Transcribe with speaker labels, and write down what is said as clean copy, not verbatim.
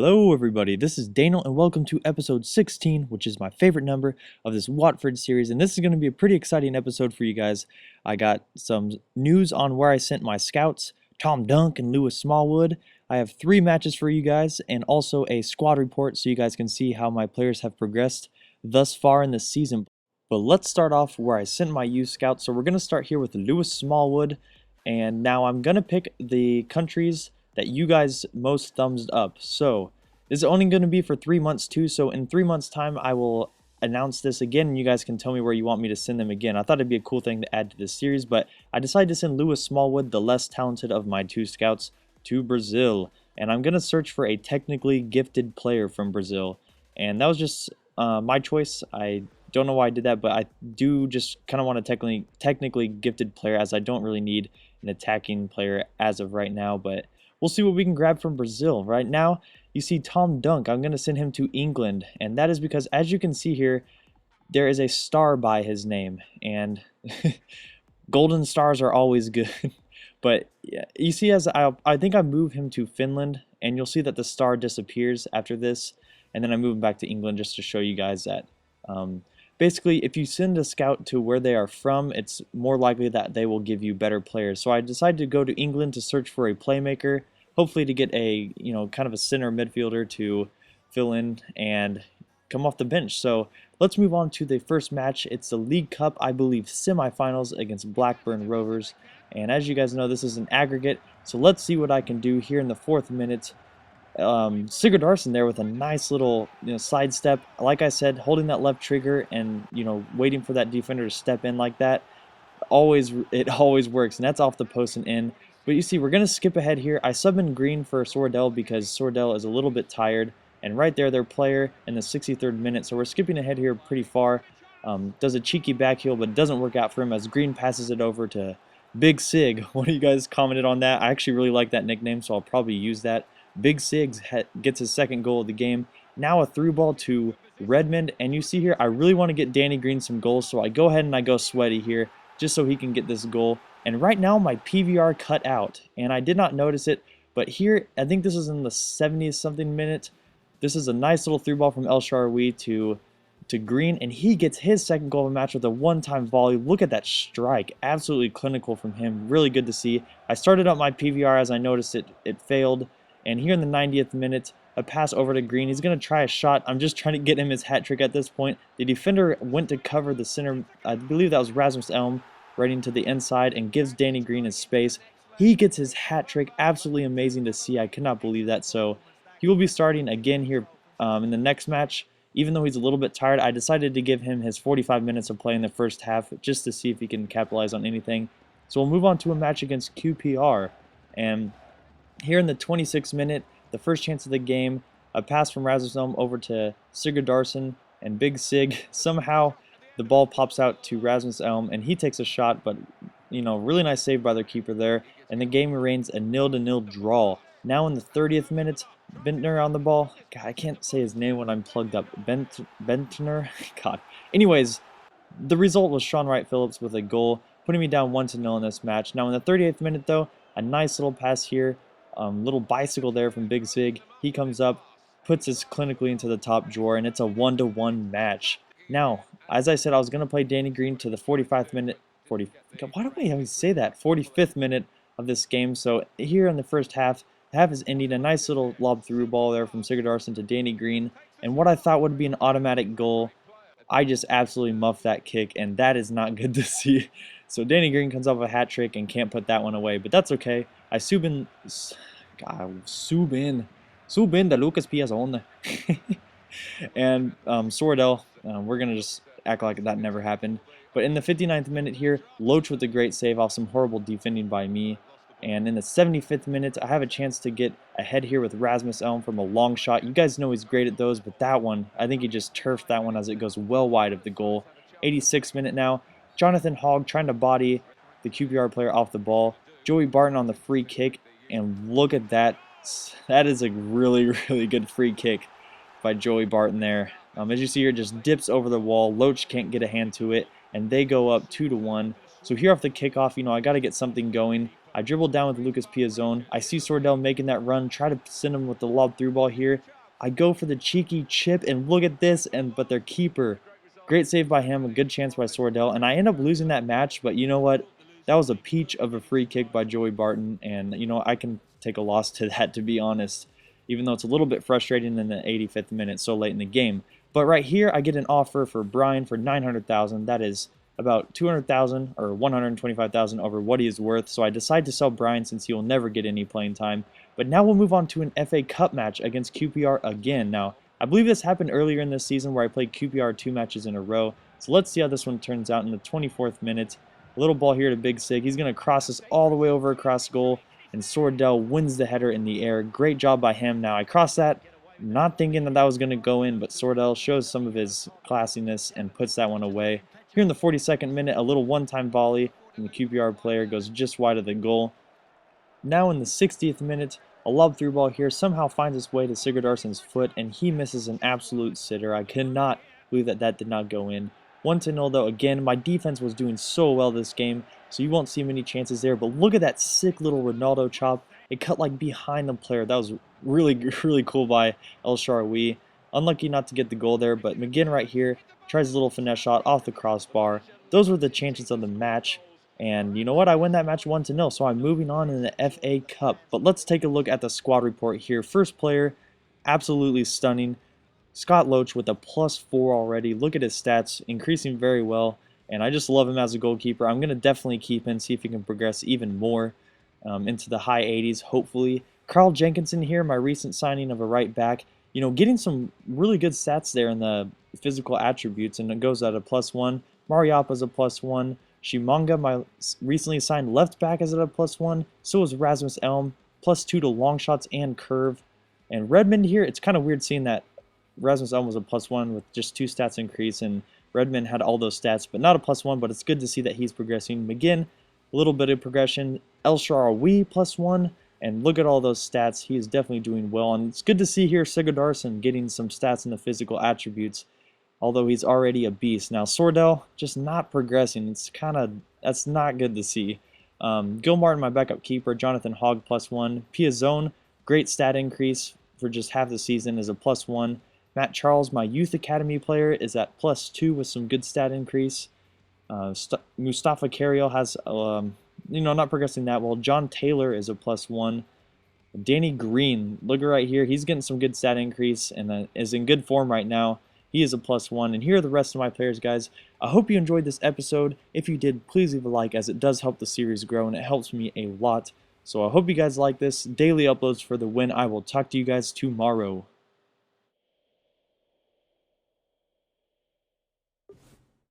Speaker 1: Hello everybody, this is Daniel and welcome to episode 16, which is my favorite number of this Watford series, and this is going to be a pretty exciting episode for you guys. I got some news on where I sent my scouts, Tom Dunk and Lewis Smallwood. I have 3 matches for you guys and also a squad report so you guys can see how my players have progressed thus far in the season. But let's start off where I sent my youth scouts. So we're going to start here with Lewis Smallwood, and now I'm going to pick the countries that you guys most thumbs up. So this is only going to be for 3 months too, so in 3 months time I will announce this again and you guys can tell me where you want me to send them again. I thought it'd be a cool thing to add to this series, but I decided to send Lewis Smallwood, the less talented of my 2 scouts, to Brazil, and I'm going to search for a technically gifted player from Brazil, and that was just my choice. I don't know why I did that, but I do just kind of want a technically gifted player, as I don't really need an attacking player as of right now, but we'll see what we can grab from Brazil. Right now, you see Tom Dunk. I'm going to send him to England, and that is because, as you can see here, there is a star by his name, and golden stars are always good. But yeah, you see, as I think I move him to Finland, and you'll see that the star disappears after this, and then I move him back to England just to show you guys that basically, if you send a scout to where they are from, it's more likely that they will give you better players. So I decided to go to England to search for a playmaker, hopefully to get a, kind of a center midfielder to fill in and come off the bench. So let's move on to the first match. It's the League Cup, I believe, semifinals against Blackburn Rovers. And as you guys know, this is an aggregate. So let's see what I can do here in the 4th minute. Sigurdarsson there with a nice little sidestep. Like I said, holding that left trigger and waiting for that defender to step in like that, it always works, and that's off the post and in. But you see, we're gonna skip ahead here. I sub in Green for Sordell because Sordell is a little bit tired, and right there, their player in the 63rd minute. So we're skipping ahead here pretty far. Does a cheeky back heel, but it doesn't work out for him as Green passes it over to Big Sig. One of you guys commented on that. I actually really like that nickname, so I'll probably use that. Big Sig gets his 2nd goal of the game. Now a through ball to Redmond, and you see here, I really want to get Danny Green some goals, so I go ahead and I go sweaty here, just so he can get this goal. And right now, my PVR cut out, and I did not notice it, but here, I think this is in the 70-something minute. This is a nice little through ball from El Shaarawy to Green, and he gets his 2nd goal of the match with a one-time volley. Look at that strike. Absolutely clinical from him. Really good to see. I started up my PVR as I noticed it failed. And here in the 90th minute, a pass over to Green. He's going to try a shot. I'm just trying to get him his hat trick at this point. The defender went to cover the center. I believe that was Rasmus Elm, right into the inside, and gives Danny Green his space. He gets his hat trick. Absolutely amazing to see. I cannot believe that. So he will be starting again here in the next match. Even though he's a little bit tired, I decided to give him his 45 minutes of play in the first half just to see if he can capitalize on anything. So we'll move on to a match against QPR. And here in the 26th minute, the first chance of the game, a pass from Rasmus Elm over to Sigurdarsson, and Big Sig. Somehow the ball pops out to Rasmus Elm, and he takes a shot, but really nice save by their keeper there, and the game remains a 0-0 draw. Now in the 30th minute, Bentner on the ball. God, I can't say his name when I'm plugged up. Bentner? God. Anyways, the result was Sean Wright-Phillips with a goal, putting me down 1-0 in this match. Now in the 38th minute, though, a nice little pass here. Little bicycle there from Big Sig. He comes up, puts us clinically into the top drawer, and it's a 1-1 match. Now, as I said, I was going to play Danny Green to the 45th minute. Why do I always say that? 45th minute of this game. So here in the first half, the half is ending. A nice little lob through ball there from Sigurdarsson to Danny Green. And what I thought would be an automatic goal, I just absolutely muffed that kick, and that is not good to see. So Danny Green comes off a hat trick and can't put that one away, but that's okay. I sub in the Lucas Piazon. And Sordell, we're going to just act like that never happened. But in the 59th minute here, Loach with a great save off some horrible defending by me. And in the 75th minute, I have a chance to get ahead here with Rasmus Elm from a long shot. You guys know he's great at those, but that one, I think he just turfed that one as it goes well wide of the goal. 86th minute now, Jonathan Hogg trying to body the QPR player off the ball. Joey Barton on the free kick, and look at that. That is a really, really good free kick by Joey Barton there. As you see here, it just dips over the wall. Loach can't get a hand to it, and they go up 2-1. So here off the kickoff, I got to get something going. I dribble down with Lucas Piazon. I see Sordell making that run, try to send him with the lob through ball here. I go for the cheeky chip, and look at this, but their keeper. Great save by him, a good chance by Sordell, and I end up losing that match, but you know what? That was a peach of a free kick by Joey Barton, and I can take a loss to that, to be honest, even though it's a little bit frustrating in the 85th minute so late in the game. But right here, I get an offer for Brian for 900,000. That is about 200,000 or 125,000 over what he is worth. So I decide to sell Brian since he will never get any playing time. But now we'll move on to an FA Cup match against QPR again. Now, I believe this happened earlier in this season where I played QPR 2 matches in a row. So let's see how this one turns out in the 24th minute. A little ball here to Big Sig. He's going to cross this all the way over across goal, and Sordell wins the header in the air. Great job by him. Now I cross that, not thinking that was going to go in, but Sordell shows some of his classiness and puts that one away. Here in the 42nd minute, a little one-time volley from the QPR player goes just wide of the goal. Now in the 60th minute, a lob through ball here somehow finds its way to Sigurdsson's foot, and he misses an absolute sitter. I cannot believe that did not go in. 1-0 though. Again, my defense was doing so well this game, so you won't see many chances there. But look at that sick little Ronaldo chop. It cut like behind the player. That was really, really cool by El Shaarawy. Unlucky not to get the goal there, but McGinn right here tries a little finesse shot off the crossbar. Those were the chances of the match. And you know what? I win that match 1-0, so I'm moving on in the FA Cup. But let's take a look at the squad report here. First player, absolutely stunning. Scott Loach with a +4 already. Look at his stats, increasing very well. And I just love him as a goalkeeper. I'm going to definitely keep him, see if he can progress even more into the high 80s, hopefully. Carl Jenkinson here, my recent signing of a right back. Getting some really good stats there in the physical attributes, and it goes at a +1. Mariapa's a +1. Shimanga, my recently signed left back, is at a +1. So is Rasmus Elm, +2 to long shots and curve. And Redmond here, it's kind of weird seeing that Rasmus Elm was a +1 with just 2 stats increase, and Redmond had all those stats, but not a +1, but it's good to see that he's progressing. McGinn, a little bit of progression. El Shaarawy +1, and look at all those stats. He is definitely doing well, and it's good to see here Sigurdsson getting some stats in the physical attributes, although he's already a beast. Now Sordell just not progressing. That's not good to see. Gil Martin, my backup keeper. Jonathan Hogg +1. Piazzone, great stat increase for just half the season, is a +1. Matt Charles, my youth academy player, is at +2 with some good stat increase. Mustafa Carriel has, not progressing that well. John Taylor is a +1. Danny Green, look right here. He's getting some good stat increase and is in good form right now. He is a +1. And here are the rest of my players, guys. I hope you enjoyed this episode. If you did, please leave a like, as it does help the series grow and it helps me a lot. So I hope you guys like this. Daily uploads for the win. I will talk to you guys tomorrow.